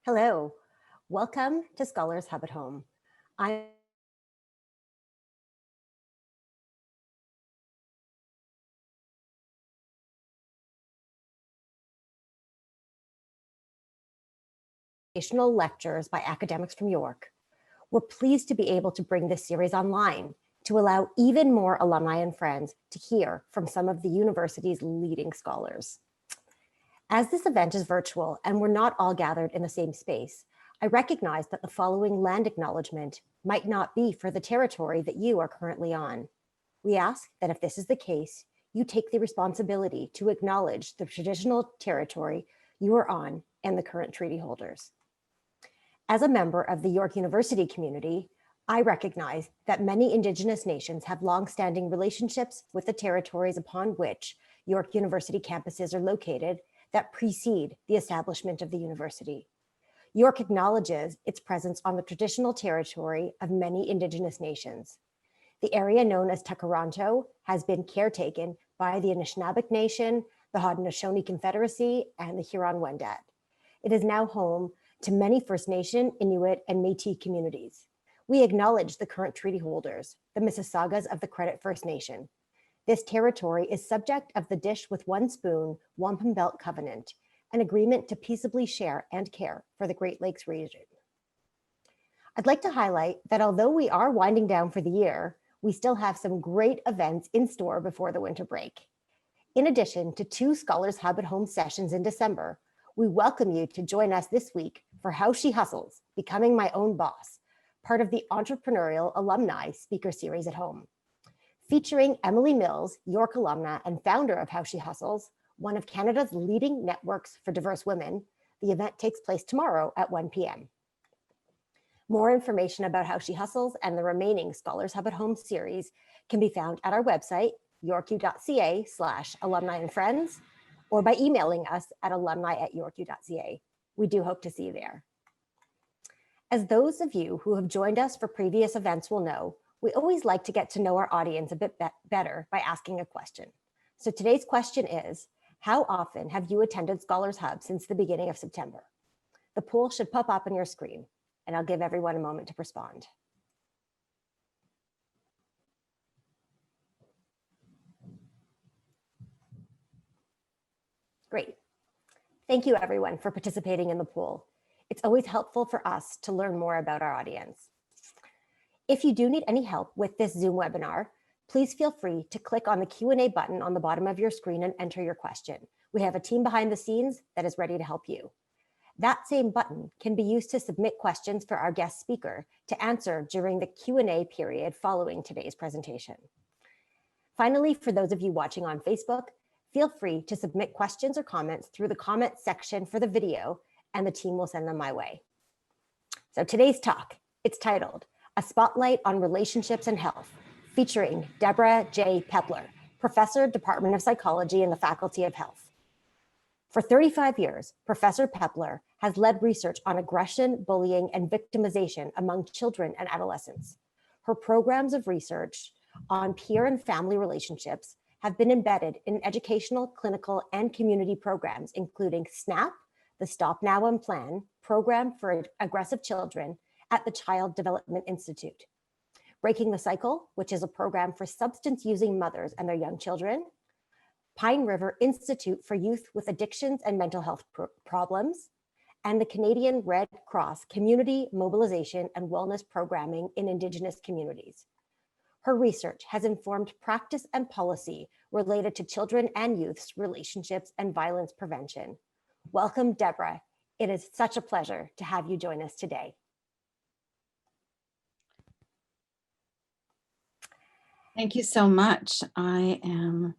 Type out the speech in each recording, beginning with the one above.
Hello, welcome to Scholars Hub at Home. I'm relational lectures by academics from York. We're pleased to be able to bring this series online to allow even more alumni and friends to hear from some of the university's leading scholars. As this event is virtual and we're not all gathered in the same space, I recognize that the following land acknowledgement might not be for the territory that you are currently on. We ask that if this is the case, you take the responsibility to acknowledge the traditional territory you are on and the current treaty holders. As a member of the York University community, I recognize that many Indigenous nations have long-standing relationships with the territories upon which York University campuses are located that precede the establishment of the university. York acknowledges its presence on the traditional territory of many Indigenous nations. The area known as Tekaronto has been caretaken by the Anishinaabeg Nation, the Haudenosaunee Confederacy, and the Huron-Wendat. It is now home to many First Nation, Inuit, and Métis communities. We acknowledge the current treaty holders, the Mississaugas of the Credit First Nation. This territory is subject of the Dish with One Spoon Wampum Belt Covenant, an agreement to peaceably share and care for the Great Lakes region. I'd like to highlight that although we are winding down for the year, we still have some great events in store before the winter break. In addition to 2 Scholars Hub at Home sessions in December, we welcome you to join us this week for How She Hustles, Becoming My Own Boss, part of the Entrepreneurial Alumni Speaker Series at Home. Featuring Emily Mills, York alumna and founder of How She Hustles, one of Canada's leading networks for diverse women, the event takes place tomorrow at 1 p.m. More information about How She Hustles and the remaining Scholars Hub at Home series can be found at our website, yorku.ca/alumni and friends, or by emailing us at alumni@yorku.ca. We do hope to see you there. As those of you who have joined us for previous events will know, we always like to get to know our audience a bit better by asking a question. So today's question is, how often have you attended Scholars Hub since the beginning of September? The poll should pop up on your screen, and I'll give everyone a moment to respond. Great. Thank you everyone for participating in the poll. It's always helpful for us to learn more about our audience. If you do need any help with this Zoom webinar, please feel free to click on the Q&A button on the bottom of your screen and enter your question. We have a team behind the scenes that is ready to help you. That same button can be used to submit questions for our guest speaker to answer during the Q&A period following today's presentation. Finally, for those of you watching on Facebook, feel free to submit questions or comments through the comment section for the video, and the team will send them my way. So today's talk, it's titled, A Spotlight on Relationships and Health, featuring Debra J. Pepler, Professor, Department of Psychology in the Faculty of Health. For 35 years, Professor Pepler has led research on aggression, bullying, and victimization among children and adolescents. Her programs of research on peer and family relationships have been embedded in educational, clinical, and community programs, including SNAP, the Stop Now and Plan program for aggressive children at the Child Development Institute, Breaking the Cycle, which is a program for substance-using mothers and their young children, Pine River Institute for Youth with Addictions and Mental Health Problems, and the Canadian Red Cross Community Mobilization and Wellness Programming in Indigenous communities. Her research has informed practice and policy related to children and youth's relationships and violence prevention. Welcome, Debra. It is such a pleasure to have you join us today. Thank you so much. I am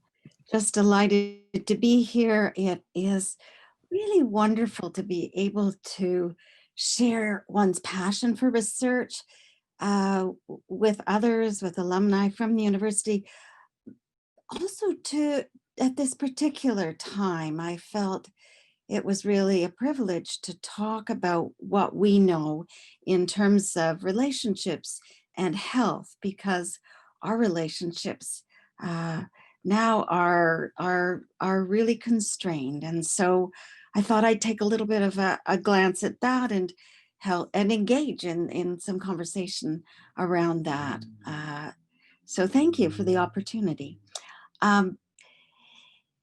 just delighted to be here. It is really wonderful to be able to share one's passion for research with others, with alumni from the university. Also at this particular time, I felt it was really a privilege to talk about what we know in terms of relationships and health, because our relationships now are really constrained. And so I thought I'd take a little bit of a glance at that and help and engage in some conversation around that. So thank you for the opportunity. Um,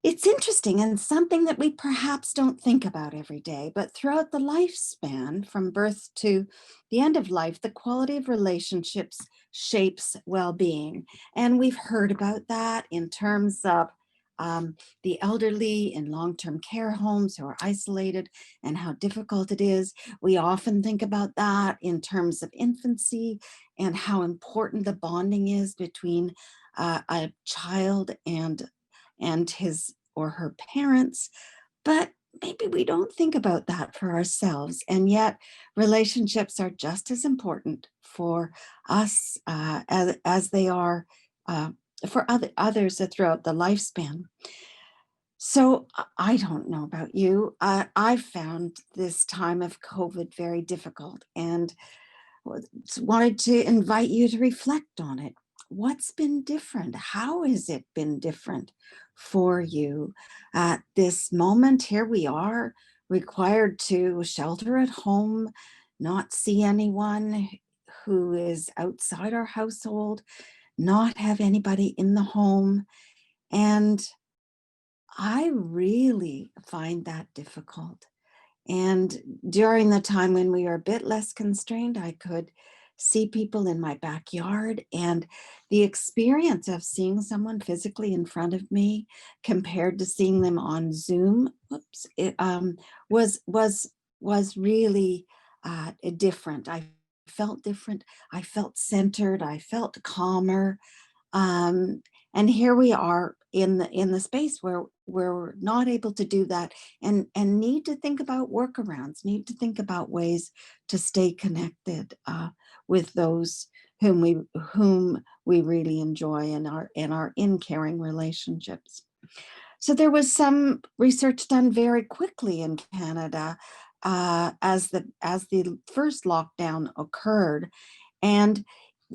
it's interesting and something that we perhaps don't think about every day, but throughout the lifespan, from birth to the end of life, the quality of relationships shapes well-being. And we've heard about that in terms of the elderly in long-term care homes who are isolated and how difficult it is. We often think about that in terms of infancy and how important the bonding is between a child and his or her parents, but maybe we don't think about that for ourselves. And yet relationships are just as important for us as they are for others throughout the lifespan. So I don't know about you. I found this time of COVID very difficult, and wanted to invite you to reflect on it. What's been different? How has it been different for you at this moment? Here we are, required to shelter at home, not see anyone who is outside our household, not have anybody in the home. And I really find that difficult. And during the time when we were a bit less constrained, I could see people in my backyard, and the experience of seeing someone physically in front of me compared to seeing them on Zoom, was really different. I felt different. I felt centered. I felt calmer. Um, and here we are in the space where we're not able to do that, and need to think about workarounds, need to think about ways to stay connected with those whom we really enjoy and are in caring relationships. So there was some research done very quickly in Canada as the first lockdown occurred, and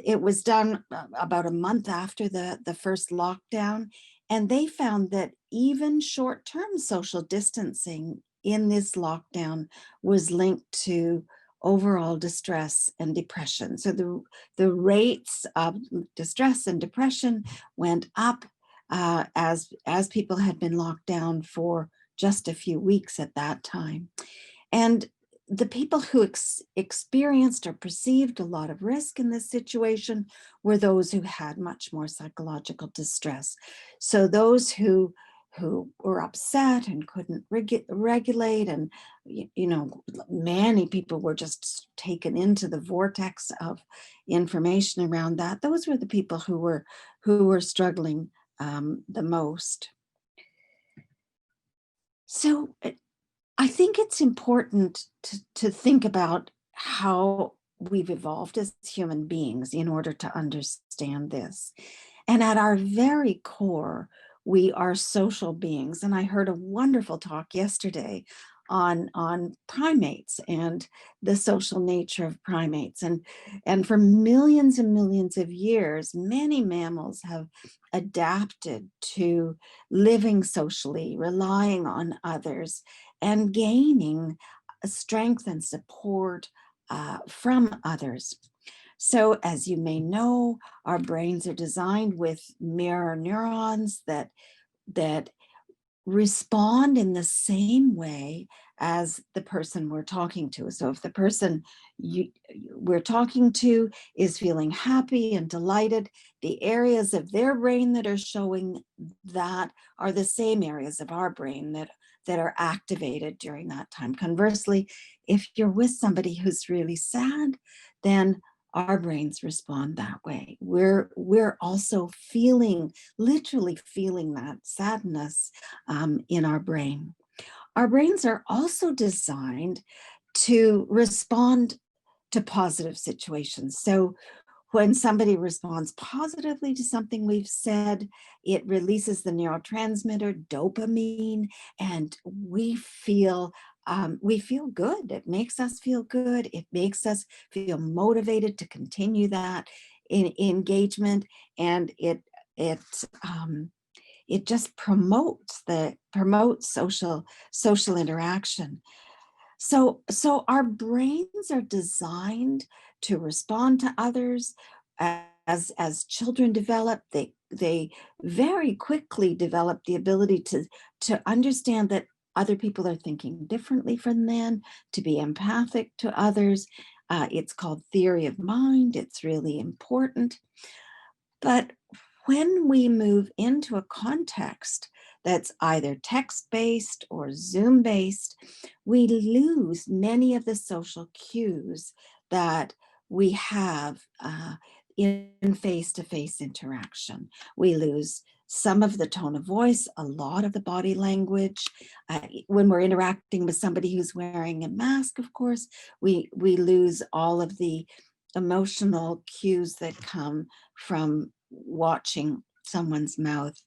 it was done about a month after the first lockdown, and they found that even short-term social distancing in this lockdown was linked to overall distress and depression. So the rates of distress and depression went up as people had been locked down for just a few weeks at that time. And the people who experienced or perceived a lot of risk in this situation were those who had much more psychological distress. So those who were upset and couldn't regulate, and many people were just taken into the vortex of information around that. Those were the people who were struggling the most. So I think it's important to think about how we've evolved as human beings in order to understand this. And at our very core, we are social beings. And I heard a wonderful talk yesterday on primates and the social nature of primates. And for millions and millions of years, many mammals have adapted to living socially, relying on others, and gaining strength and support from others. So as you may know, our brains are designed with mirror neurons that respond in the same way as the person we're talking to. So if the person we're talking to is feeling happy and delighted, the areas of their brain that are showing that are the same areas of our brain that are activated during that time. Conversely, if you're with somebody who's really sad, then our brains respond that way. We're also literally feeling that sadness in our brain. Our brains are also designed to respond to positive situations. So when somebody responds positively to something we've said, it releases the neurotransmitter dopamine, and we feel good. It makes us feel good. It makes us feel motivated to continue that engagement, and it it just promotes social interaction. So our brains are designed to respond to others. As children develop, they very quickly develop the ability to understand that other people are thinking differently from them, to be empathic to others. It's called theory of mind. It's really important. But when we move into a context that's either text-based or Zoom-based, we lose many of the social cues that we have in face-to-face interaction. We lose some of the tone of voice, a lot of the body language. When we're interacting with somebody who's wearing a mask, of course, we lose all of the emotional cues that come from watching someone's mouth,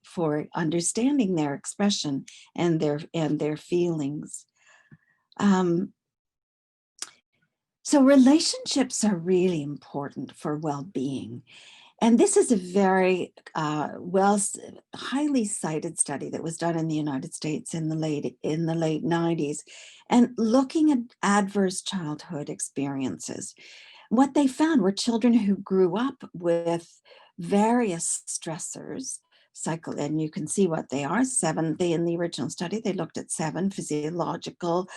for understanding their expression and their feelings. So relationships are really important for well-being. And this is a very highly cited study that was done in the United States in the late 90s, and looking at adverse childhood experiences. What they found were children who grew up with various stressors, and you can see what they are. 7, in the original study, they looked at 7 physiological,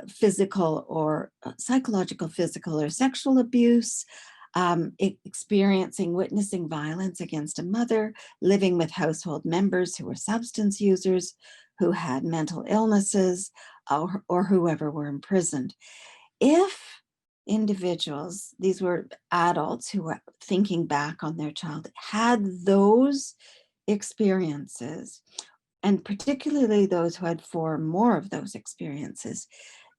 physical or psychological, physical or sexual abuse, witnessing violence against a mother, living with household members who were substance users, who had mental illnesses, or whoever were imprisoned. If individuals, these were adults who were thinking back on their childhood, had those experiences, and particularly those who had 4 or more of those experiences,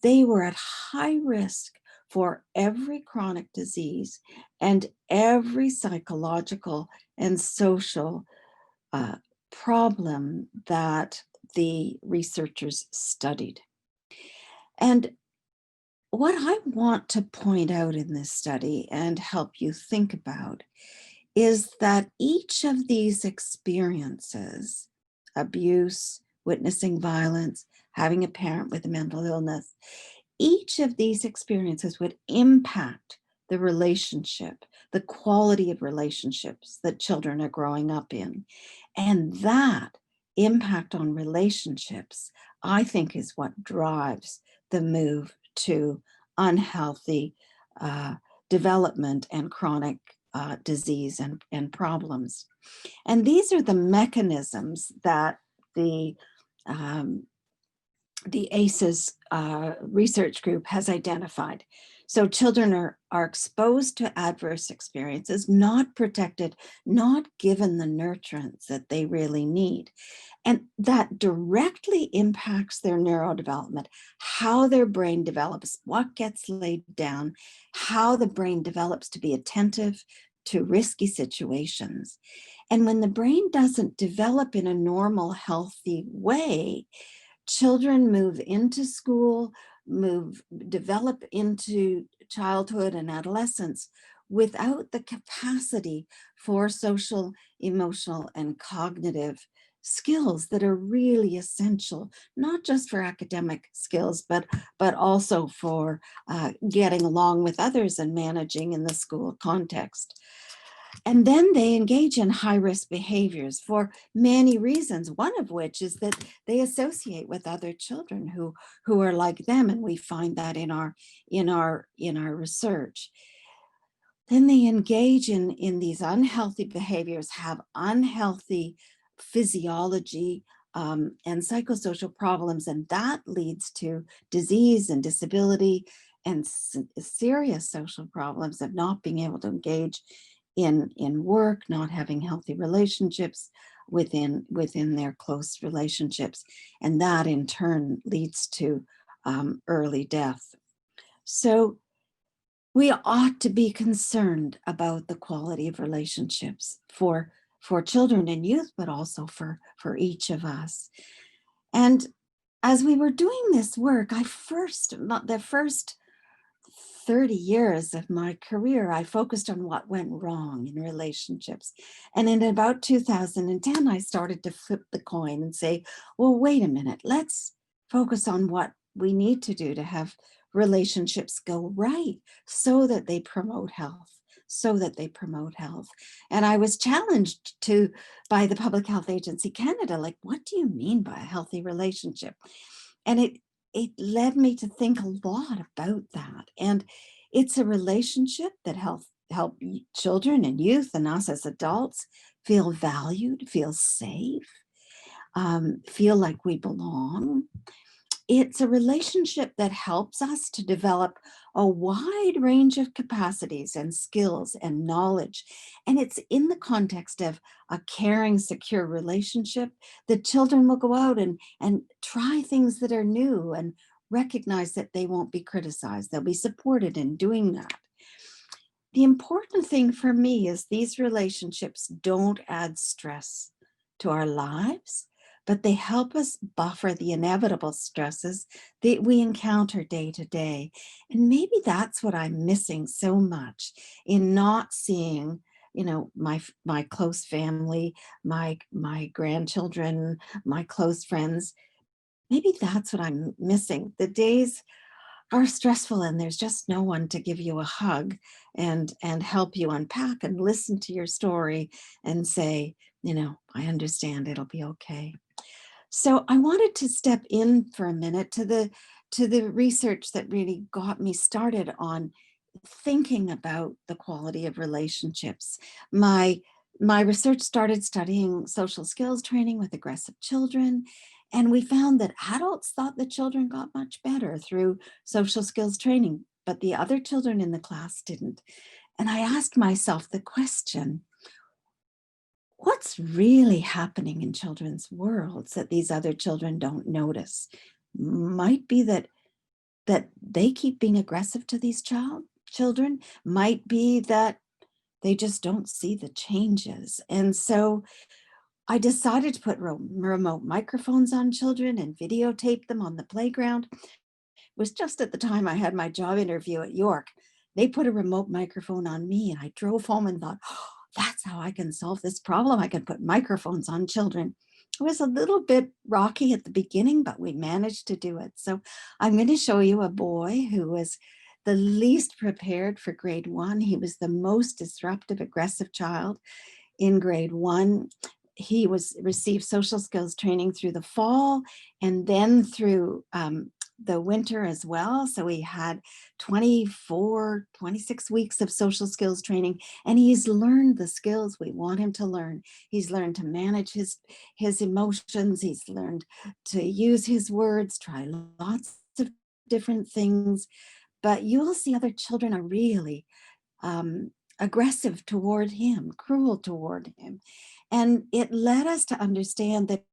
they were at high risk for every chronic disease and every psychological and social problem that the researchers studied. And what I want to point out in this study and help you think about is that each of these experiences, abuse, witnessing violence, having a parent with a mental illness, each of these experiences would impact the relationship, the quality of relationships that children are growing up in. And that impact on relationships, I think, is what drives the move to unhealthy development and chronic disease and problems. And these are the mechanisms that the ACEs research group has identified. So children are exposed to adverse experiences, not protected, not given the nurturance that they really need. And that directly impacts their neurodevelopment, how their brain develops, what gets laid down, how the brain develops to be attentive to risky situations. And when the brain doesn't develop in a normal, healthy way, children move into school, develop into childhood and adolescence without the capacity for social, emotional, and cognitive skills that are really essential, not just for academic skills, but also for getting along with others and managing in the school context. And then they engage in high-risk behaviors for many reasons, one of which is that they associate with other children who are like them, and we find that in our research. Then they engage in these unhealthy behaviors, have unhealthy physiology and psychosocial problems, and that leads to disease and disability and serious social problems of not being able to engage in work, not having healthy relationships within their close relationships. And that in turn leads to early death. So we ought to be concerned about the quality of relationships for children and youth, but also for each of us. And as we were doing this work, the first 30 years of my career, I focused on what went wrong in relationships. And in about 2010, I started to flip the coin and say, well, wait a minute, let's focus on what we need to do to have relationships go right so that they promote health. And I was challenged by the Public Health Agency Canada, like, what do you mean by a healthy relationship? And it led me to think a lot about that. And it's a relationship that help children and youth and us as adults feel valued, feel safe, feel like we belong. It's a relationship that helps us to develop a wide range of capacities and skills and knowledge. And it's in the context of a caring, secure relationship that children will go out and try things that are new and recognize that they won't be criticized. They'll be supported in doing that. The important thing for me is these relationships don't add stress to our lives, but they help us buffer the inevitable stresses that we encounter day to day. And maybe that's what I'm missing so much in not seeing, my close family, my grandchildren, my close friends. Maybe that's what I'm missing. The days are stressful and there's just no one to give you a hug and help you unpack and listen to your story and say, I understand, it'll be okay. So I wanted to step in for a minute to the research that really got me started on thinking about the quality of relationships. My research started studying social skills training with aggressive children, and we found that adults thought the children got much better through social skills training, but the other children in the class didn't. And I asked myself the question, what's really happening in children's worlds that these other children don't notice? Might be that they keep being aggressive to these children, might be that they just don't see the changes. And so I decided to put remote microphones on children and videotape them on the playground. It was just at the time I had my job interview at York. They put a remote microphone on me and I drove home and thought, oh, that's how I can solve this problem. I can put microphones on children. It was a little bit rocky at the beginning, but we managed to do it. So I'm going to show you a boy who was the least prepared for grade 1. He was the most disruptive, aggressive child in grade 1. He received social skills training through the fall and then through the winter as well. So he had 26 weeks of social skills training, and he's learned the skills we want him to learn. He's learned to manage his emotions. He's learned to use his words, try lots of different things. But you'll see other children are really aggressive toward him, cruel toward him. And it led us to understand that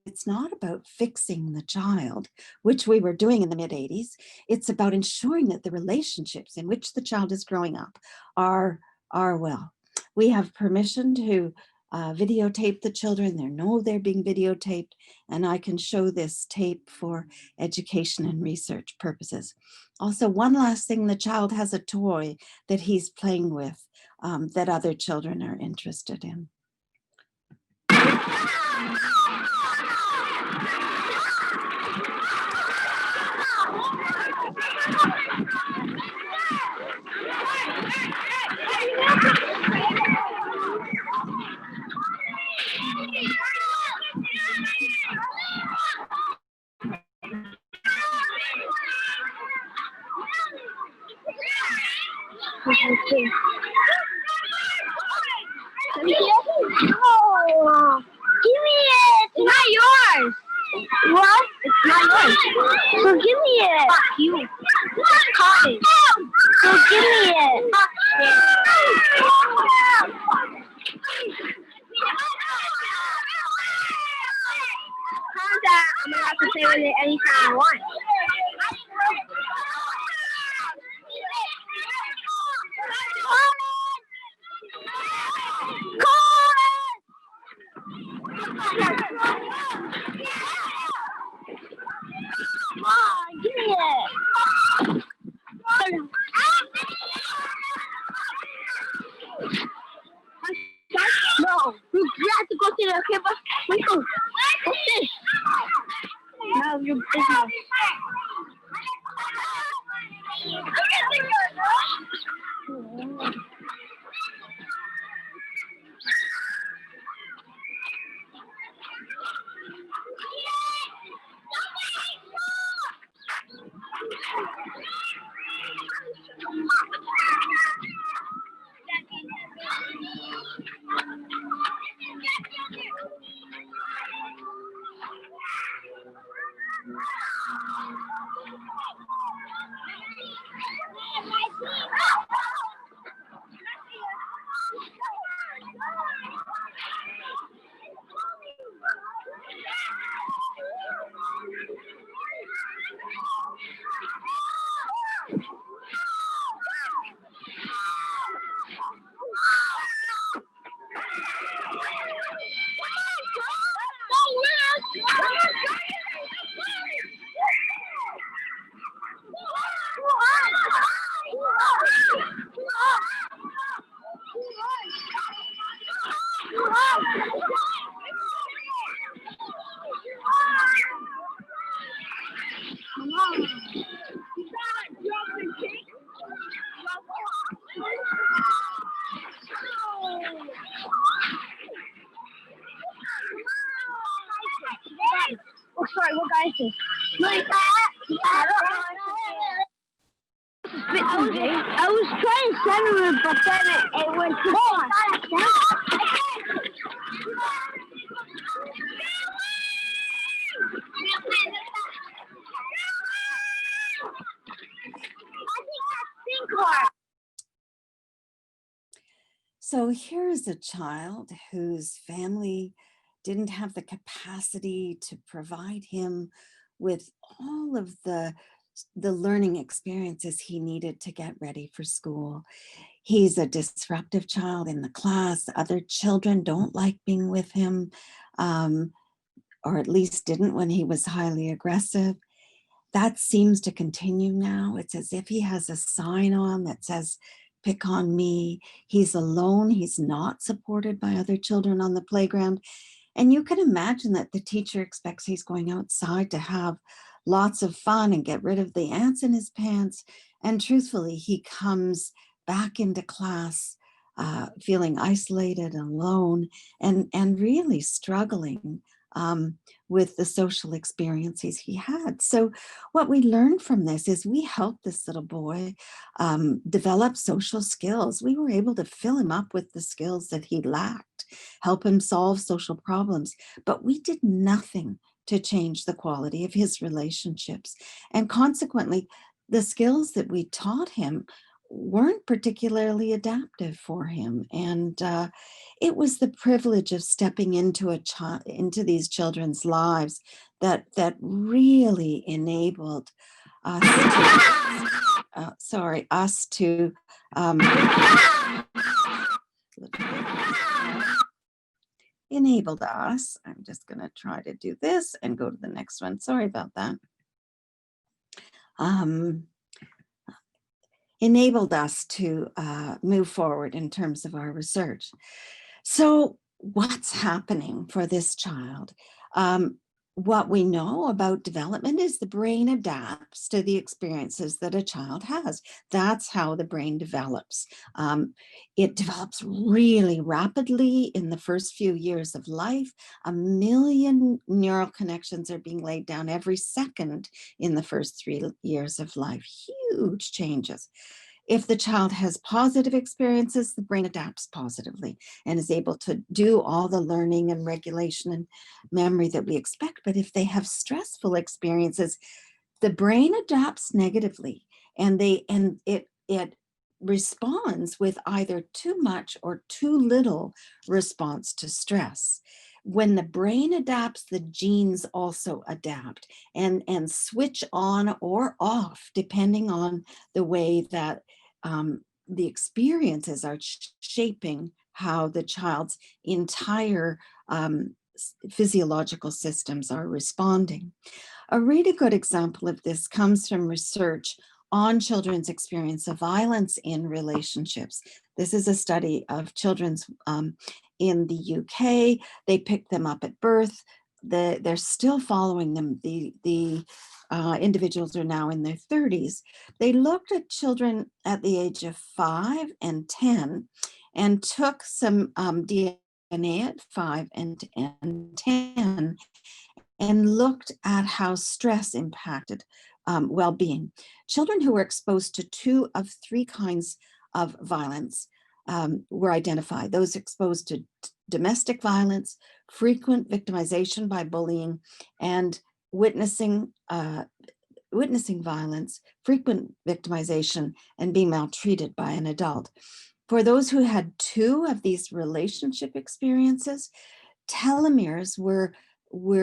it's not about fixing the child, which we were doing in the mid-'80s. It's about ensuring that the relationships in which the child is growing up are well. We have permission to videotape the children. They know they're being videotaped, and I can show this tape for education and research purposes. Also, one last thing, the child has a toy that he's playing with that other children are interested in. Oh, give me it. It's not yours. What? It's not yours. So give me it. Fuck you. It's so give me it. Contact. I'm gonna have to play with it anytime I want. Come on, give me it. what guy is this? Like that? I was trying to center it, but then it went too far. So here's a child whose family didn't have the capacity to provide him with all of the learning experiences he needed to get ready for school. He's a disruptive child in the class. Other children don't like being with him, or at least didn't when he was highly aggressive. That seems to continue now. It's as if he has a sign on that says, pick on me. He's alone. He's not supported by other children on the playground. And you can imagine that the teacher expects he's going outside to have lots of fun and get rid of the ants in his pants. And truthfully, he comes back into class feeling isolated and alone and really struggling with the social experiences he had. So what we learned from this is we helped this little boy develop social skills. We were able to fill him up with the skills that he lacked, help him solve social problems, but we did nothing to change the quality of his relationships. And consequently, the skills that we taught him weren't particularly adaptive for him. And it was the privilege of stepping into these children's lives that really enabled us to enabled us. I'm just going to try to do this and go to the next one. Sorry about that. Enabled us to move forward in terms of our research. So what's happening for this child? What we know about development is the brain adapts to the experiences that a child has. That's how the brain develops. It develops really rapidly in the first few years of life. 1 million neural connections are being laid down every second in the first 3 years of life. Huge changes. If the child has positive experiences, the brain adapts positively and is able to do all the learning and regulation and memory that we expect. But if they have stressful experiences, the brain adapts negatively, and it responds with either too much or too little response to stress. When the brain adapts, the genes also adapt and switch on or off, depending on the way that the experiences are shaping how the child's entire physiological systems are responding. A really good example of this comes from research on children's experience of violence in relationships. This is a study of children's in the UK. They picked them up at birth. They're still following them. The individuals are now in their 30s. They looked at children at the age of 5 and 10 and took some DNA at 5 and 10 and looked at how stress impacted well-being. Children who were exposed to 2 of 3 kinds of violence were identified. Those exposed to domestic violence, frequent victimization by bullying, and witnessing violence, frequent victimization, and being maltreated by an adult. For those who had 2 of these relationship experiences, telomeres were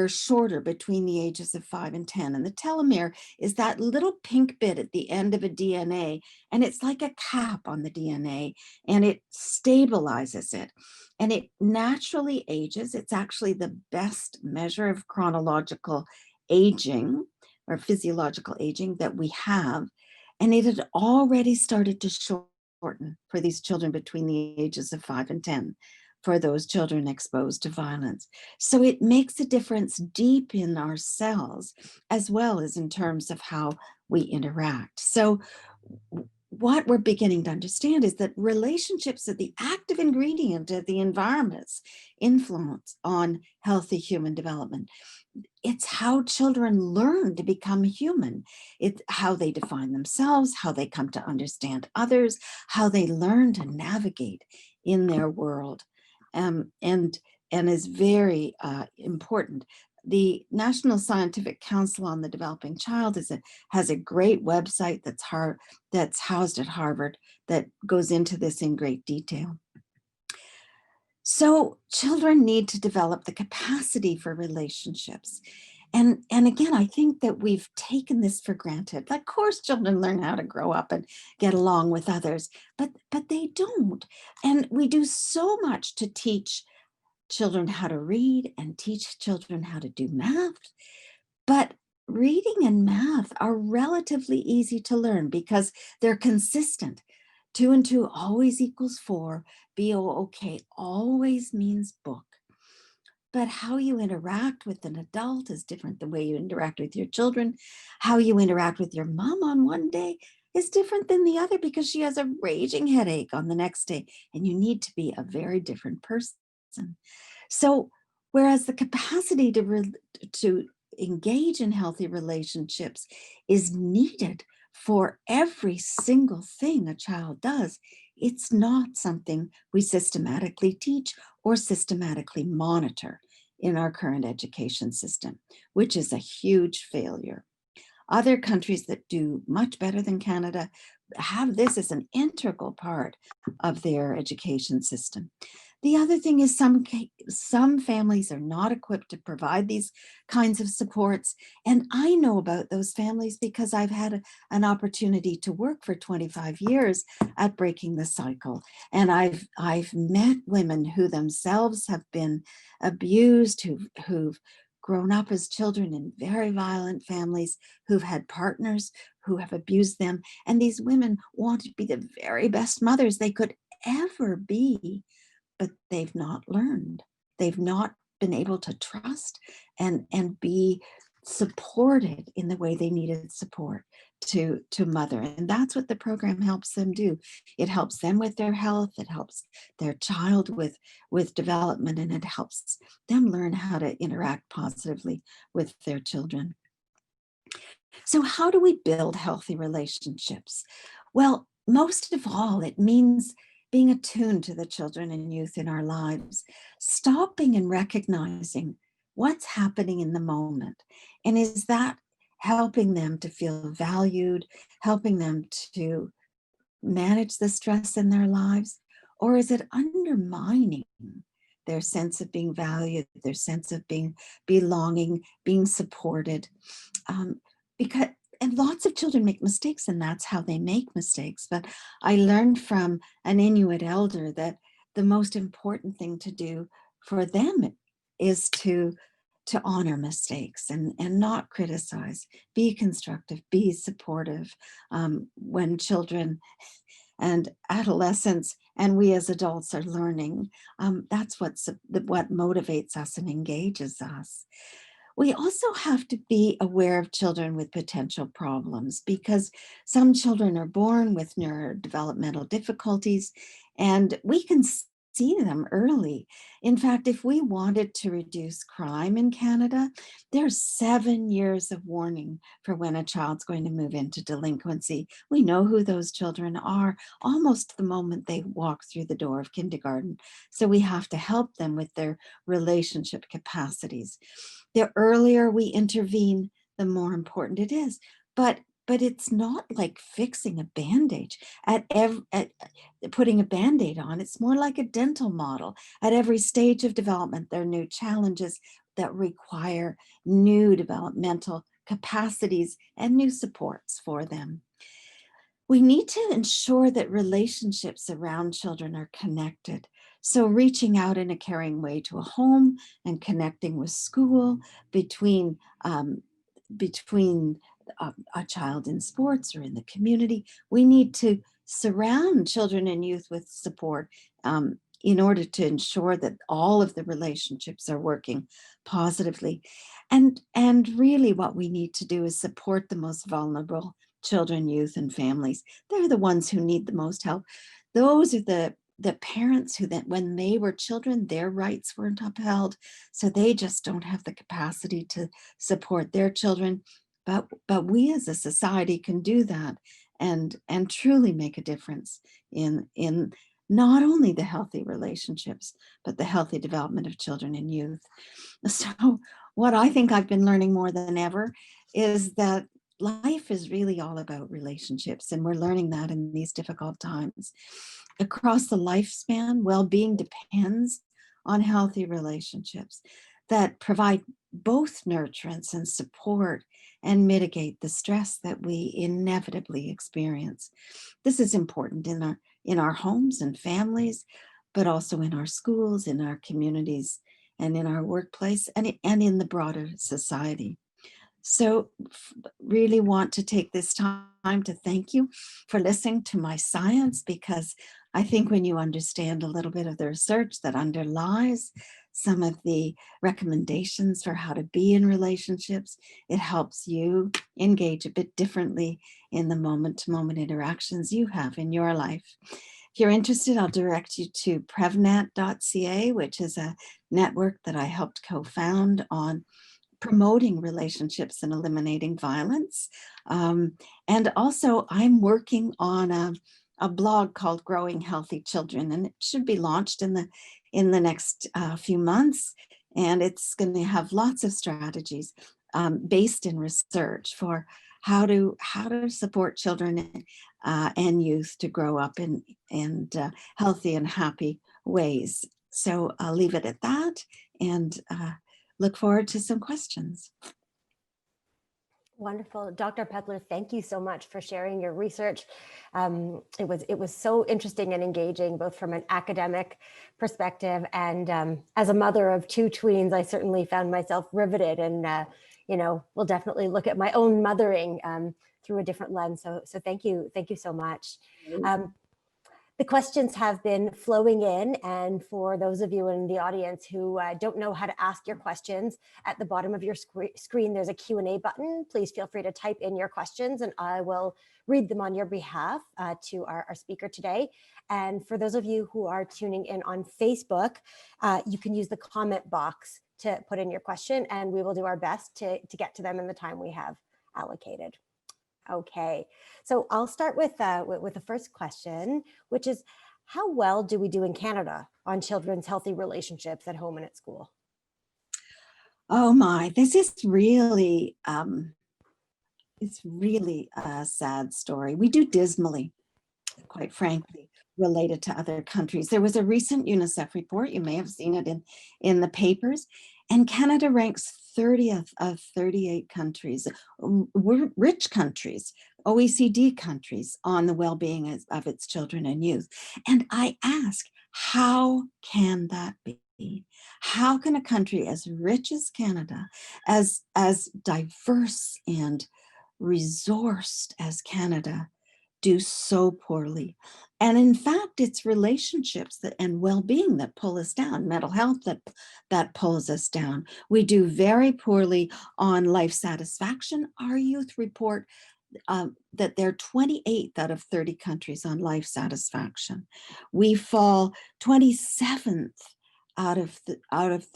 shorter between the ages of 5 and 10. And the telomere is that little pink bit at the end of a DNA, and it's like a cap on the DNA, and it stabilizes it. And it naturally ages. It's actually the best measure of chronological aging or physiological aging that we have. And it had already started to shorten for these children between the ages of 5 and 10. For those children exposed to violence. So it makes a difference deep in our cells, as well as in terms of how we interact. So what we're beginning to understand is that relationships are the active ingredient of the environment's influence on healthy human development. It's how children learn to become human. It's how they define themselves, how they come to understand others, how they learn to navigate in their world, and is very important. The National Scientific Council on the Developing Child has a great website that's housed at Harvard that goes into this in great detail. So children need to develop the capacity for relationships. And again, I think that we've taken this for granted. Of course, children learn how to grow up and get along with others, but they don't. And we do so much to teach children how to read and teach children how to do math. But reading and math are relatively easy to learn because they're consistent. 2 and 2 always equals 4. BOOK always means book. But how you interact with an adult is different. The way you interact with your children, how you interact with your mom on one day is different than the other because she has a raging headache on the next day, and you need to be a very different person. So, whereas the capacity to engage in healthy relationships is needed for every single thing a child does, it's not something we systematically teach or systematically monitor in our current education system, which is a huge failure. Other countries that do much better than Canada have this as an integral part of their education system. The other thing is some families are not equipped to provide these kinds of supports. And I know about those families because I've had an opportunity to work for 25 years at Breaking the Cycle. And I've met women who themselves have been abused, who've grown up as children in very violent families, who've had partners who have abused them. And these women want to be the very best mothers they could ever be, but they've not learned. They've not been able to trust and be supported in the way they needed support to mother. And that's what the program helps them do. It helps them with their health, it helps their child with development, and it helps them learn how to interact positively with their children. So how do we build healthy relationships? Well, most of all, it means being attuned to the children and youth in our lives, stopping and recognizing what's happening in the moment. And is that helping them to feel valued, helping them to manage the stress in their lives? Or is it undermining their sense of being valued, their sense of being belonging, being supported? Because and lots of children make mistakes, and that's how they make mistakes. But I learned from an Inuit elder that the most important thing to do for them is to honor mistakes and not criticize, be constructive, be supportive. When children and adolescents and we as adults are learning, that's what motivates us and engages us. We also have to be aware of children with potential problems because some children are born with neurodevelopmental difficulties, and we can see them early. In fact, if we wanted to reduce crime in Canada, there's 7 years of warning for when a child's going to move into delinquency. We know who those children are almost the moment they walk through the door of kindergarten. So we have to help them with their relationship capacities. The earlier we intervene, the more important it is. But it's not like fixing a Band-Aid at putting a Band-Aid on. It's more like a dental model. At every stage of development, there are new challenges that require new developmental capacities and new supports for them. We need to ensure that relationships around children are connected. So reaching out in a caring way to a home and connecting with school, between a child in sports or in the community. We need to surround children and youth with support in order to ensure that all of the relationships are working positively. And really what we need to do is support the most vulnerable children, youth, and families. They're the ones who need the most help. Those are the parents who then, when they were children, their rights weren't upheld. So they just don't have the capacity to support their children. But we as a society can do that and truly make a difference in not only the healthy relationships, but the healthy development of children and youth. So what I think I've been learning more than ever is that life is really all about relationships, and we're learning that in these difficult times. Across the lifespan, well-being depends on healthy relationships that provide both nurturance and support and mitigate the stress that we inevitably experience. This is important in our homes and families, but also in our schools, in our communities, and in our workplace, and in the broader society. So really want to take this time to thank you for listening to my science, because I think when you understand a little bit of the research that underlies some of the recommendations for how to be in relationships, it helps you engage a bit differently in the moment-to-moment interactions you have in your life. If you're interested, I'll direct you to prevnet.ca, which is a network that I helped co-found on promoting relationships and eliminating violence. And also I'm working on a blog called Growing Healthy Children, and it should be launched in the next few months. And it's going to have lots of strategies based in research for how to support children and youth to grow up in healthy and happy ways. So I'll leave it at that, and look forward to some questions. Wonderful. Dr. Pepler, thank you so much for sharing your research. It was so interesting and engaging, both from an academic perspective and as a mother of two tweens, I certainly found myself riveted, and we'll definitely look at my own mothering through a different lens. So thank you so much. The questions have been flowing in, and for those of you in the audience who don't know how to ask your questions, at the bottom of your screen there's a Q&A button. Please feel free to type in your questions and I will read them on your behalf to our speaker today. And for those of you who are tuning in on Facebook, you can use the comment box to put in your question, and we will do our best to get to them in the time we have allocated. Okay, so I'll start with the first question, which is, how well do we do in Canada on children's healthy relationships at home and at school? Oh my, this is really, it's really a sad story. We do dismally, quite frankly, related to other countries. There was a recent UNICEF report, you may have seen it in the papers, and Canada ranks 30th of 38 countries, rich countries, OECD countries, on the well-being of its children and youth. And I ask, how can that be? How can a country as rich as Canada, as diverse and resourced as Canada, do so poorly? And in fact, it's relationships and well-being that pull us down, mental health that pulls us down. We do very poorly on life satisfaction. Our youth report that they're 28th out of 30 countries on life satisfaction. We fall 27th out of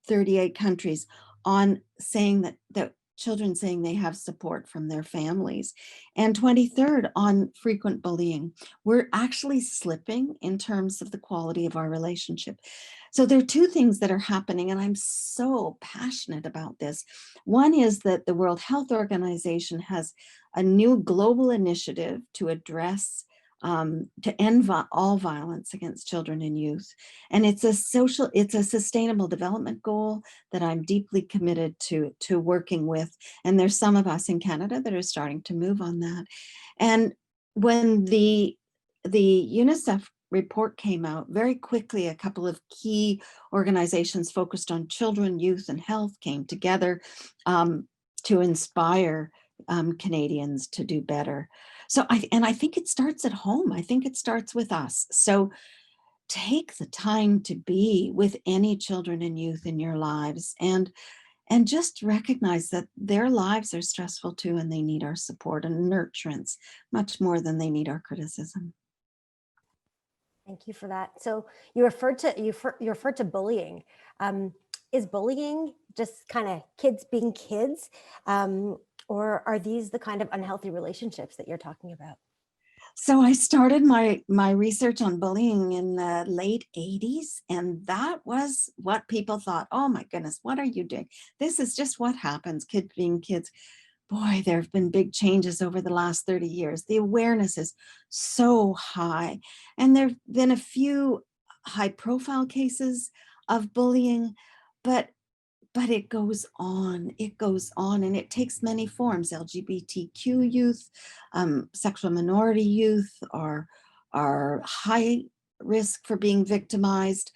38 countries on saying that children saying they have support from their families, and 23rd on frequent bullying. We're actually slipping in terms of the quality of our relationship. So there are two things that are happening, and I'm so passionate about this. One is that the World Health Organization has a new global initiative to address to end all violence against children and youth. And it's a sustainable development goal that I'm deeply committed to working with. And there's some of us in Canada that are starting to move on that. And when the UNICEF report came out, very quickly a couple of key organizations focused on children, youth, and health came together to inspire Canadians to do better. So I think it starts at home. I think it starts with us. So take the time to be with any children and youth in your lives, and and just recognize that their lives are stressful too, and they need our support and nurturance much more than they need our criticism. Thank you for that. So you referred to bullying. Is bullying just kind of kids being kids, or are these the kind of unhealthy relationships that you're talking about? So I started my research on bullying in the late 80s, and that was what people thought, oh my goodness, what are you doing? This is just what happens, kids being kids. Boy, there have been big changes over the last 30 years. The awareness is so high, and there have been a few high profile cases of bullying, but it goes on, and it takes many forms. LGBTQ youth, sexual minority youth are high risk for being victimized.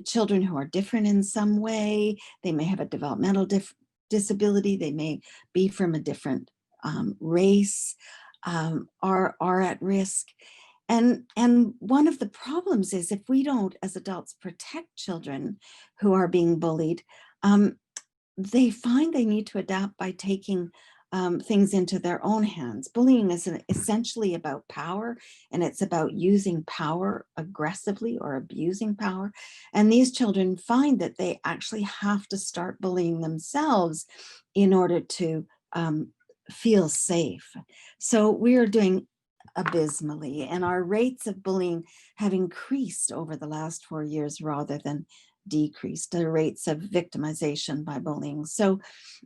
Children who are different in some way, they may have a developmental disability, they may be from a different race, are at risk. And one of the problems is if we don't, as adults, protect children who are being bullied, they find they need to adapt by taking things into their own hands. Bullying is essentially about power, and it's about using power aggressively or abusing power. And these children find that they actually have to start bullying themselves in order to feel safe. So we are doing abysmally, and our rates of bullying have increased over the last 4 years rather than decreased, the rates of victimization by bullying. So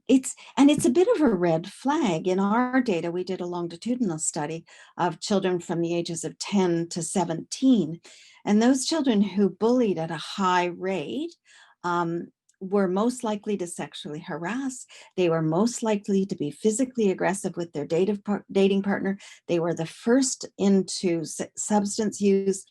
it's a bit of a red flag. In our data, we did a longitudinal study of children from the ages of 10 to 17, and those children who bullied at a high rate were most likely to sexually harass. They were most likely to be physically aggressive with their dating partner. They were the first into substance use,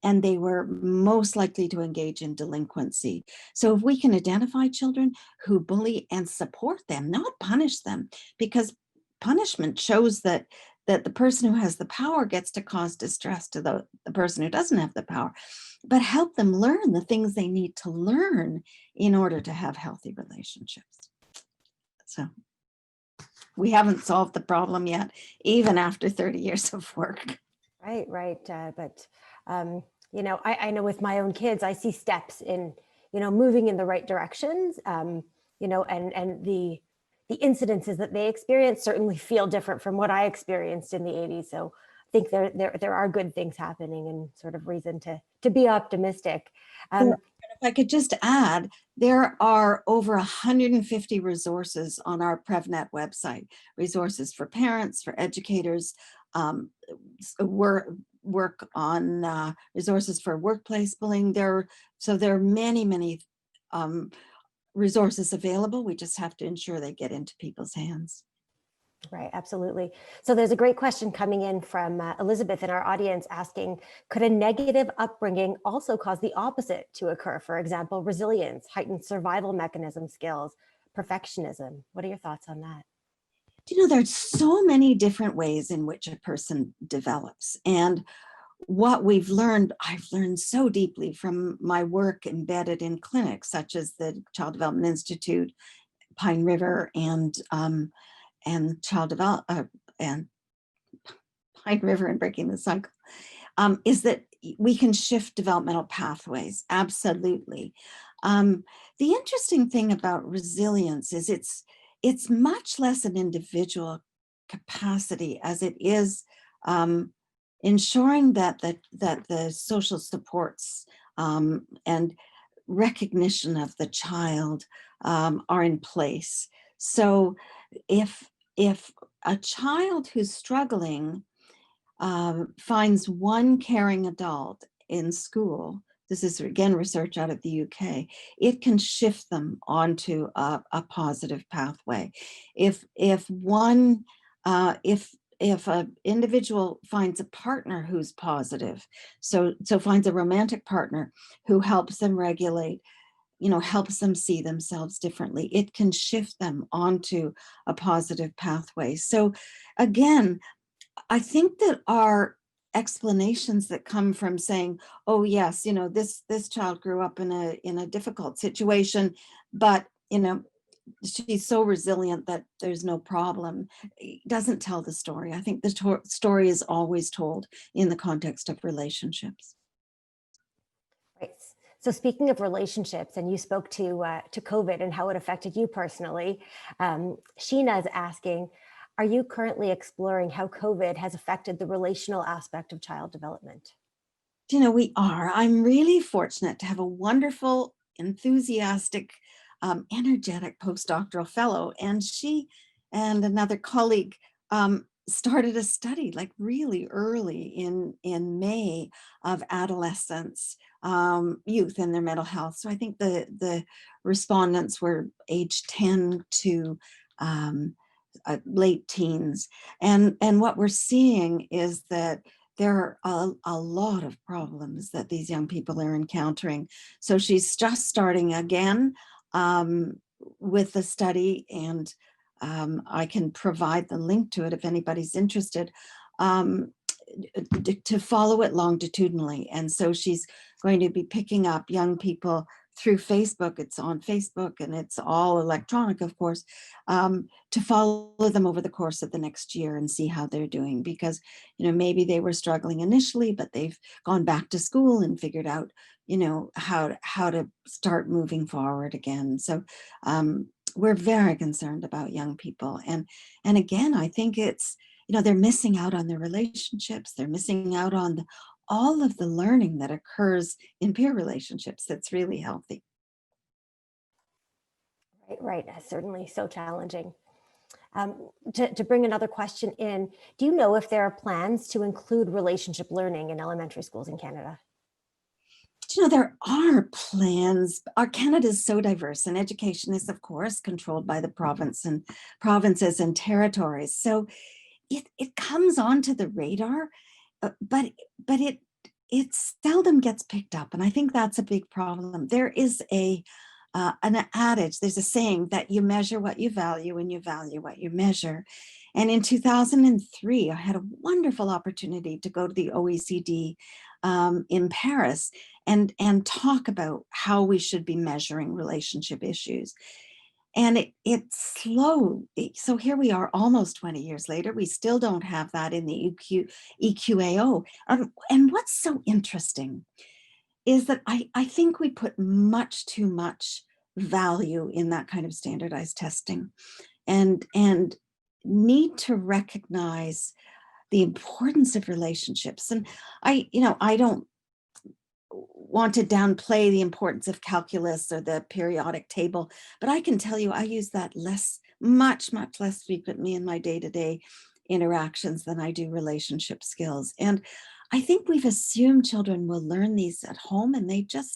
and they were most likely to engage in delinquency. So if we can identify children who bully and support them, not punish them, because punishment shows that the person who has the power gets to cause distress to the person who doesn't have the power, but help them learn the things they need to learn in order to have healthy relationships. So we haven't solved the problem yet, even after 30 years of work. Right. But I know with my own kids, I see steps in, moving in the right directions, and the incidences that they experience certainly feel different from what I experienced in the 80s. So I think there are good things happening and sort of reason to be optimistic. If I could just add, there are over 150 resources on our PrevNet website, resources for parents, for educators, work on resources for workplace bullying. There are many resources available. We just have to ensure they get into people's hands. Right, absolutely. So there's a great question coming in from Elizabeth in our audience asking, could a negative upbringing also cause the opposite to occur? For example, resilience, heightened survival mechanism skills, perfectionism. What are your thoughts on that? There's so many different ways in which a person develops. And what I've learned so deeply from my work embedded in clinics such as the Child Development Institute, Pine River, and and Pine River and Breaking the Cycle, is that we can shift developmental pathways. Absolutely. The interesting thing about resilience is it's much less an individual capacity as it is ensuring that the social supports and recognition of the child are in place. So if a child who's struggling finds one caring adult in school, this is again research out of the UK, it can shift them onto a positive pathway. If an individual finds a partner who's positive, so finds a romantic partner who helps them regulate, helps them see themselves differently, it can shift them onto a positive pathway. So again, I think that our explanations that come from saying, oh yes, this child grew up in a difficult situation, but she's so resilient that there's no problem, it doesn't tell the story. I think the story is always told in the context of relationships. Right. So speaking of relationships, and you spoke to COVID and how it affected you personally, Sheena is asking, are you currently exploring how COVID has affected the relational aspect of child development? We are. I'm really fortunate to have a wonderful, enthusiastic, energetic postdoctoral fellow, and she and another colleague started a study like really early in May of adolescents, youth and their mental health. So I think the respondents were age 10 to late teens, and what we're seeing is that there are a lot of problems that these young people are encountering. So she's just starting again with the study, and I can provide the link to it if anybody's interested, to follow it longitudinally. And so she's going to be picking up young people through Facebook. It's on Facebook and it's all electronic, of course, to follow them over the course of the next year and see how they're doing. Because, maybe they were struggling initially, but they've gone back to school and figured out, how to start moving forward again. So we're very concerned about young people. And again, I think it's, they're missing out on their relationships. They're missing out on all of the learning that occurs in peer relationships that's really healthy. Right. Certainly so challenging. To bring another question in, do you know if there are plans to include relationship learning in elementary schools in Canada? There are plans. Our Canada is so diverse, and education is, of course, controlled by the provinces and territories. So it comes onto the radar, but it seldom gets picked up, and I think that's a big problem. There is an adage, there's a saying that you measure what you value and you value what you measure. And in 2003, I had a wonderful opportunity to go to the OECD in Paris and talk about how we should be measuring relationship issues. And it's slow. So here we are almost 20 years later. We still don't have that in the EQAO. And what's so interesting is that I think we put much too much value in that kind of standardized testing, and need to recognize the importance of relationships. And I don't want to downplay the importance of calculus or the periodic table, but I can tell you I use that much less frequently in my day-to-day interactions than I do relationship skills. And I think we've assumed children will learn these at home, and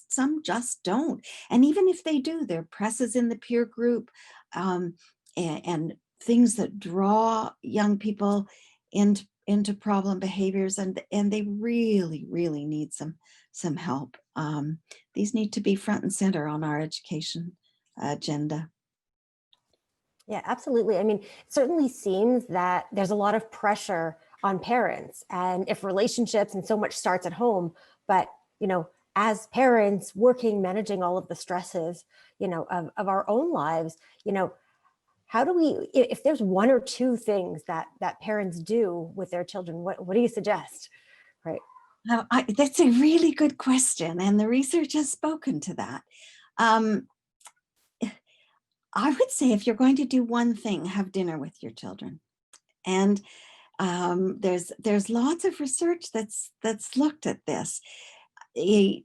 some just don't. And even if they do, there are presses in the peer group and things that draw young people into problem behaviors, and they really need some help. These need to be front and center on our education agenda. Yeah, absolutely. I mean, it certainly seems that there's a lot of pressure on parents, and if relationships and so much starts at home, but as parents working, managing all of the stresses of our own lives, how do we, if there's one or two things that parents do with their children, what do you suggest? Right. Now, that's a really good question, and the research has spoken to that. I would say if you're going to do one thing, have dinner with your children. And there's lots of research that's looked at this. It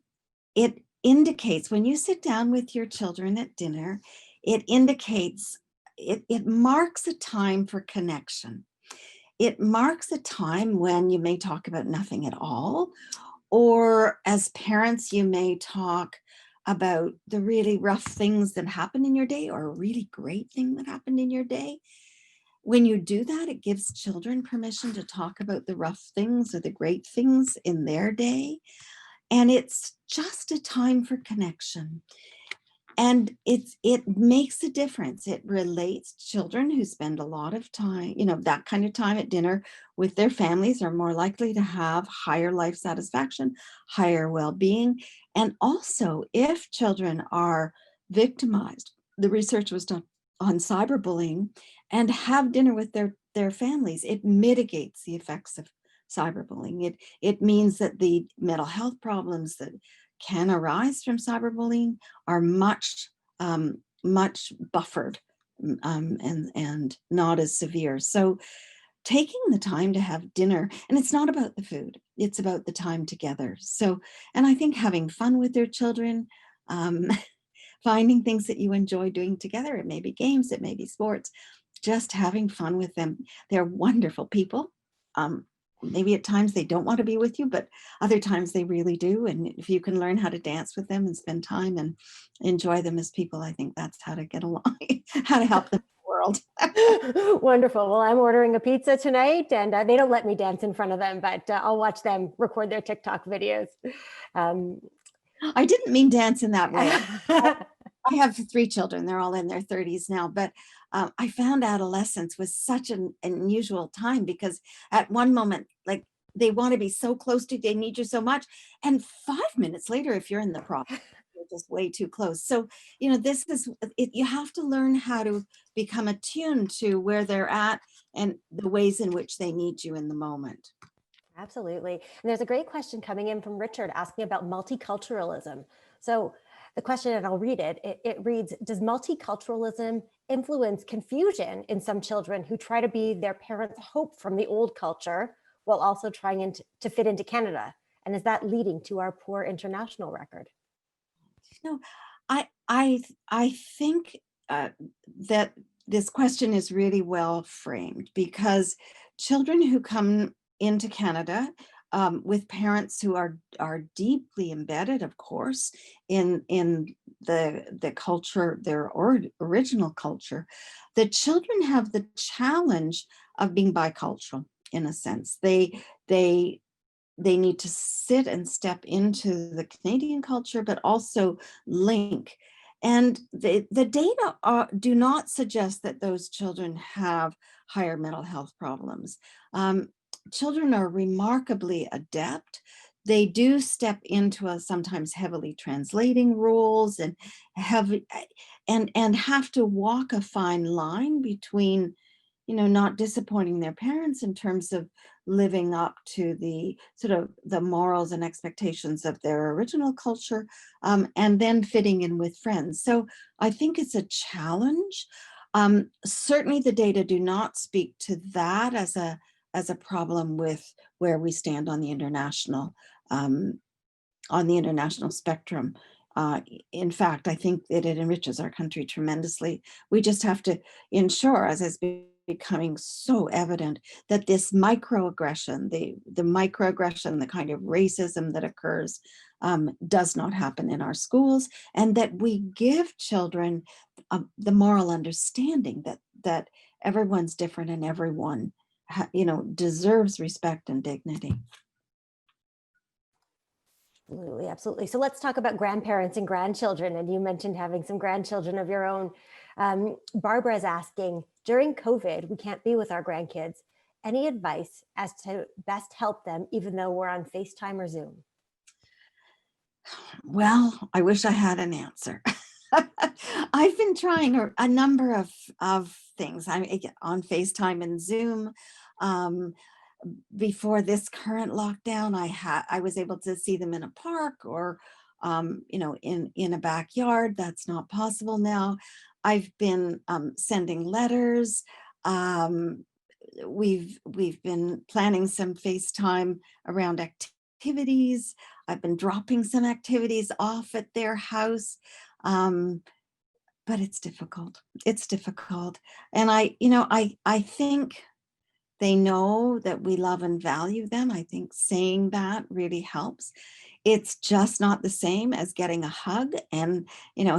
indicates when you sit down with your children at dinner, it indicates it marks a time for connection. It marks a time when you may talk about nothing at all, or as parents, you may talk about the really rough things that happened in your day or a really great thing that happened in your day. When you do that, it gives children permission to talk about the rough things or the great things in their day. And it's just a time for connection. And it makes a difference. It relates. Children who spend a lot of time, that kind of time at dinner with their families are more likely to have higher life satisfaction, higher well-being. And also, if children are victimized the research was done on cyberbullying and have dinner with their families. It mitigates the effects of cyberbullying. It means that the mental health problems that can arise from cyberbullying are much buffered, and not as severe. So taking the time to have dinner, and it's not about the food, it's about the time together. So, and I think having fun with their children, finding things that you enjoy doing together. It may be games, it may be sports, just having fun with them. They're wonderful people. Maybe at times they don't want to be with you, but other times they really do. And if you can learn how to dance with them and spend time and enjoy them as people, I think that's how to get along, how to help them in the world. Wonderful. Well, I'm ordering a pizza tonight, and they don't let me dance in front of them, but I'll watch them record their TikTok videos. I didn't mean dance in that way. I have 3 children. They're all in their 30s now, but I found adolescence was such an unusual time, because at one moment, like, they want to be so close to you, they need you so much. And 5 minutes later, if you're in the problem, you're just way too close. So, this is it. You have to learn how to become attuned to where they're at and the ways in which they need you in the moment. Absolutely. And there's a great question coming in from Richard asking about multiculturalism. So the question, and I'll read it, it reads, does multiculturalism influence confusion in some children who try to be their parents' hope from the old culture while also trying to fit into Canada? And is that leading to our poor international record? I think that this question is really well framed, because children who come into Canada with parents who are deeply embedded, of course, in the culture, their original culture, the children have the challenge of being bicultural in a sense. They need to sit and step into the Canadian culture, but also link. And the data do not suggest that those children have higher mental health problems. Children are remarkably adept. They do step into a sometimes heavily translating roles and have to walk a fine line between, not disappointing their parents in terms of living up to the sort of the morals and expectations of their original culture, and then fitting in with friends. So I think it's a challenge. Certainly the data do not speak to that as a problem with where we stand on the international spectrum. In fact, I think that it enriches our country tremendously. We just have to ensure, as has been becoming so evident, that this microaggression, the microaggression, the kind of racism that occurs, does not happen in our schools, and that we give children the moral understanding that everyone's different and everyone deserves respect and dignity. Absolutely, absolutely. So let's talk about grandparents and grandchildren. And you mentioned having some grandchildren of your own. Barbara is asking, during COVID, we can't be with our grandkids. Any advice as to best help them, even though we're on FaceTime or Zoom? Well, I wish I had an answer. I've been trying a number of things. I'm on FaceTime and Zoom. Before this current lockdown, I was able to see them in a park or in a backyard. That's not possible now. I've been sending letters. We've been planning some FaceTime around activities. I've been dropping some activities off at their house. But it's difficult. It's difficult. And I think they know that we love and value them. I think saying that really helps. It's just not the same as getting a hug and,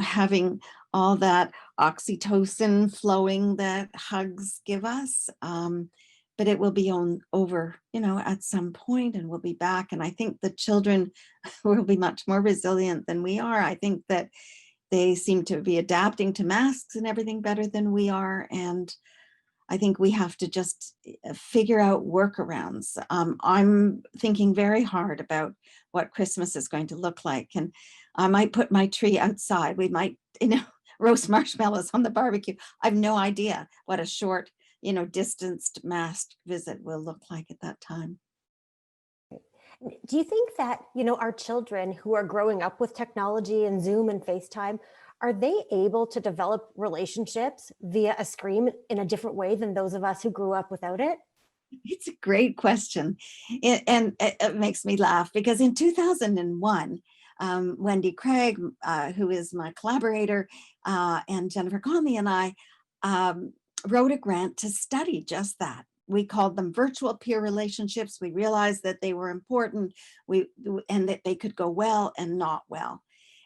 having all that oxytocin flowing that hugs give us. But it will be over, at some point, and we'll be back. And I think the children will be much more resilient than we are. I think that they seem to be adapting to masks and everything better than we are. And I think we have to just figure out workarounds. I'm thinking very hard about what Christmas is going to look like. And I might put my tree outside. We might, roast marshmallows on the barbecue. I have no idea what a short, distanced masked visit will look like at that time. Do you think that, our children who are growing up with technology and Zoom and FaceTime, are they able to develop relationships via a screen in a different way than those of us who grew up without it? It's a great question. And it makes me laugh because in 2001, Wendy Craig, who is my collaborator, and Jennifer Conley and I wrote a grant to study just that. We called them virtual peer relationships. We realized that they were important, and that they could go well and not well.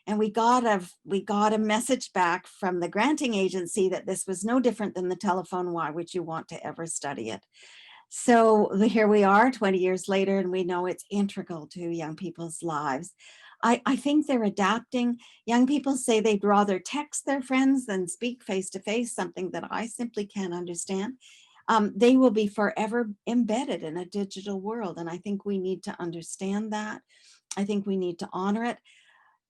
And we got a message back from the granting agency that this was no different than the telephone. Why would you want to ever study it? So here we are 20 years later, and we know it's integral to young people's lives. I think they're adapting. Young people say they'd rather text their friends than speak face-to-face, something that I simply can't understand. They will be forever embedded in a digital world, and I think we need to understand that. I think we need to honor it.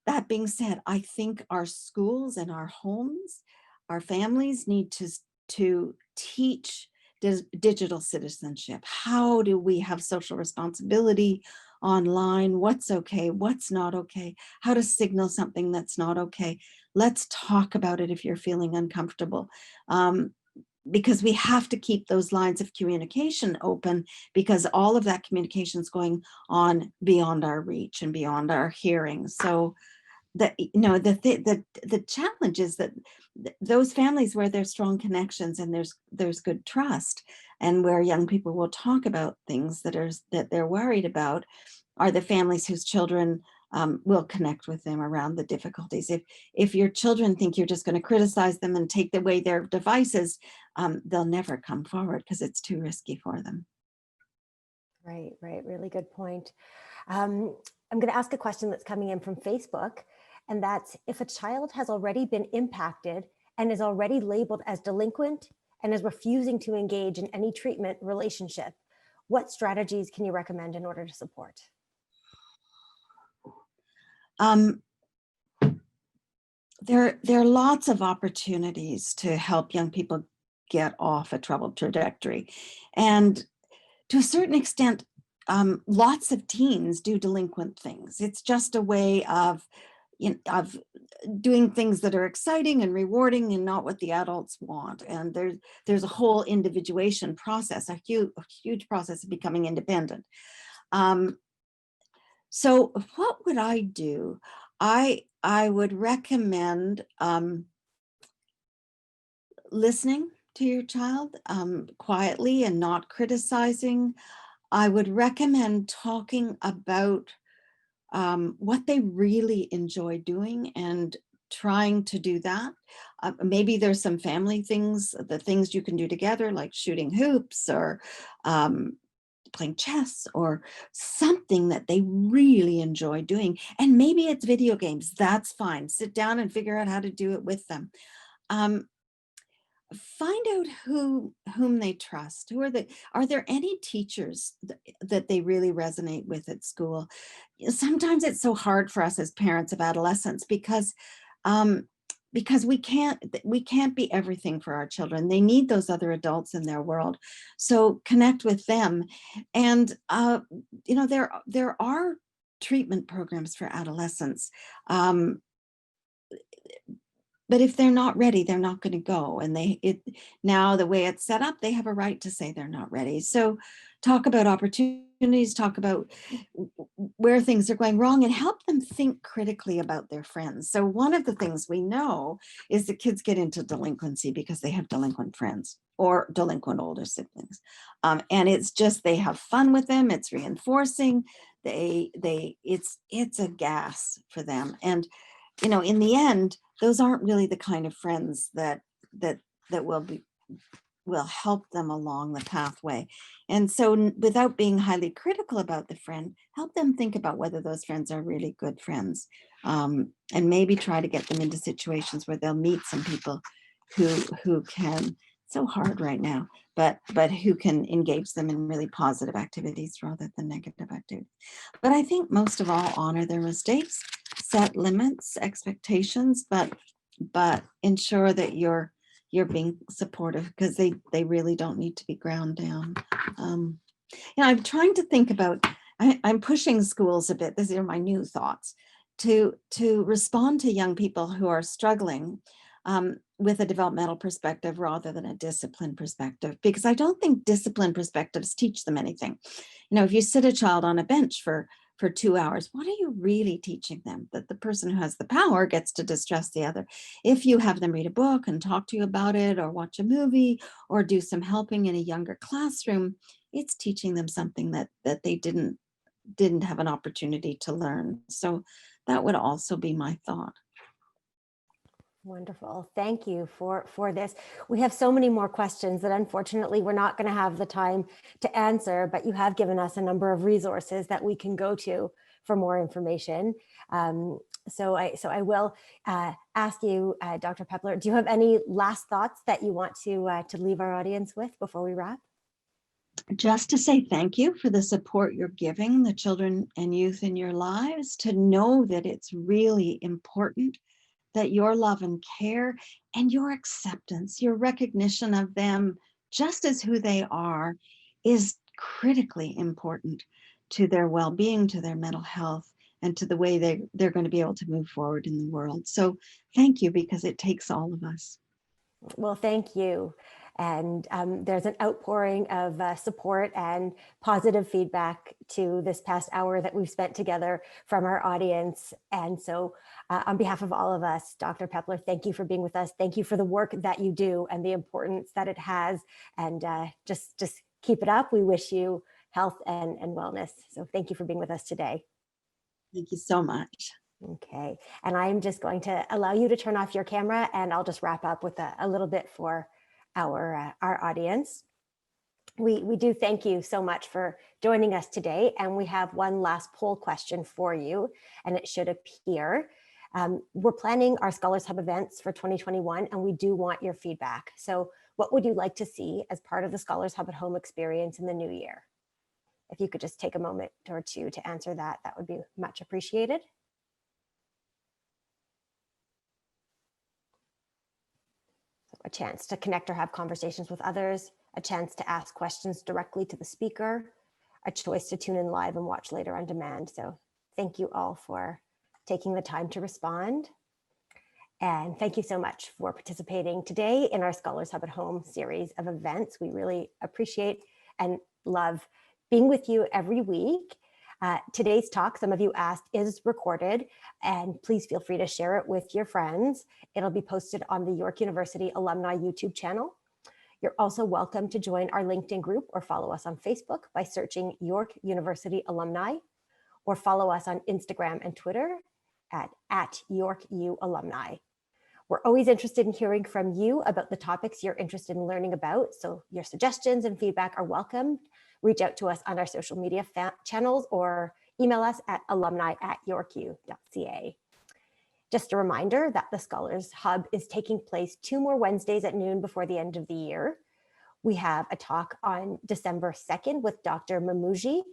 That being said, I think our schools and our homes, our families need to teach digital citizenship. How do we have social responsibility online? What's okay? What's not okay? How to signal something that's not okay? Let's talk about it if you're feeling uncomfortable. Because we have to keep those lines of communication open, because all of that communication is going on beyond our reach and beyond our hearing. So the challenge is that those families where there's strong connections and there's good trust, and where young people will talk about things that they're worried about, are the families whose children will connect with them around the difficulties. If your children think you're just going to criticize them and take away their devices, they'll never come forward because it's too risky for them. Right. Really good point. I'm going to ask a question that's coming in from Facebook, and that's: if a child has already been impacted and is already labeled as delinquent and is refusing to engage in any treatment relationship, what strategies can you recommend in order to support? There are lots of opportunities to help young people get off a troubled trajectory. And to a certain extent, lots of teens do delinquent things. It's just a way of doing things that are exciting and rewarding and not what the adults want. And there's a whole individuation process, a huge process of becoming independent. So what would I do? I would recommend listening to your child quietly and not criticizing. I would recommend talking about what they really enjoy doing and trying to do that. Maybe there's some family things, the things you can do together, like shooting hoops or playing chess or something that they really enjoy doing. And maybe it's video games. That's fine. Sit down and figure out how to do it with them. Find out whom they trust. Are there any teachers that they really resonate with at school? Sometimes it's so hard for us as parents of adolescents because we can't be everything for our children. They need those other adults in their world. So connect with them. And there are treatment programs for adolescents. But if they're not ready, they're not going to go. And now the way it's set up, they have a right to say they're not ready. So talk about opportunities, talk about where things are going wrong, and help them think critically about their friends. So one of the things we know is that kids get into delinquency because they have delinquent friends or delinquent older siblings. And it's just, they have fun with them. It's reinforcing. It's a gas for them. And in the end, those aren't really the kind of friends that will help them along the pathway. And so without being highly critical about the friend, help them think about whether those friends are really good friends, and maybe try to get them into situations where they'll meet some people who can, so hard right now, but who can engage them in really positive activities rather than negative activities. But I think most of all, honor their mistakes, set limits, expectations, but but ensure that you're being supportive, because they really don't need to be ground down. I'm trying to think about, I'm pushing schools a bit. These are my new thoughts to respond to young people who are struggling with a developmental perspective rather than a discipline perspective, because I don't think discipline perspectives teach them anything. If you sit a child on a bench for 2 hours, what are you really teaching them? That the person who has the power gets to distress the other. If you have them read a book and talk to you about it, or watch a movie, or do some helping in a younger classroom, it's teaching them something that they didn't have an opportunity to learn. So that would also be my thought. Wonderful. Thank you for this. We have so many more questions that unfortunately we're not going to have the time to answer, but you have given us a number of resources that we can go to for more information. So I will ask you, Dr. Pepler, do you have any last thoughts that you want to leave our audience with before we wrap? Just to say thank you for the support you're giving the children and youth in your lives, to know that it's really important that your love and care and your acceptance, your recognition of them just as who they are, is critically important to their well-being, to their mental health, and to the way they're going to be able to move forward in the world. So thank you, because it takes all of us. Well, thank you. And there's an outpouring of support and positive feedback to this past hour that we've spent together from our audience. And so on behalf of all of us, Dr. Pepler, thank you for being with us. Thank you for the work that you do and the importance that it has. And just keep it up. We wish you health and wellness. So thank you for being with us today. Thank you so much. Okay, and I'm just going to allow you to turn off your camera, and I'll just wrap up with a little bit for our audience. We do thank you so much for joining us today, and we have one last poll question for you, and it should appear. We're planning our Scholars Hub events for 2021, and we do want your feedback. So what would you like to see as part of the Scholars Hub at Home experience in the new year? If you could just take a moment or two to answer that, that would be much appreciated. A chance to connect or have conversations with others, a chance to ask questions directly to the speaker, a choice to tune in live and watch later on demand. So thank you all for taking the time to respond. And thank you so much for participating today in our Scholars Hub at Home series of events. We really appreciate and love being with you every week. Today's talk, some of you asked, is recorded, and please feel free to share it with your friends. It'll be posted on the York University Alumni YouTube channel. You're also welcome to join our LinkedIn group or follow us on Facebook by searching York University Alumni, or follow us on Instagram and Twitter at YorkU Alumni. We're always interested in hearing from you about the topics you're interested in learning about, so your suggestions and feedback are welcome. Reach out to us on our social media channels or email us at alumni@yorku.ca. Just a reminder that the Scholars Hub is taking place 2 more Wednesdays at noon before the end of the year. We have a talk on December 2nd with Dr. Mamuji,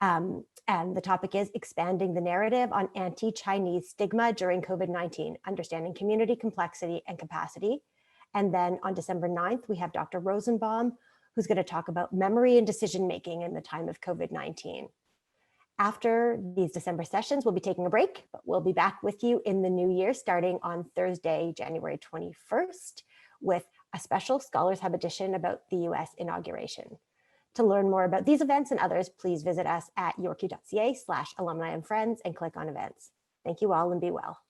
and the topic is expanding the narrative on anti-Chinese stigma during COVID-19, understanding community complexity and capacity. And then on December 9th, we have Dr. Rosenbaum, who's going to talk about memory and decision-making in the time of COVID-19. After these December sessions, we'll be taking a break, but we'll be back with you in the new year, starting on Thursday, January 21st, with a special Scholars Hub edition about the US inauguration. To learn more about these events and others, please visit us at yorku.ca/alumni and friends and click on events. Thank you all and be well.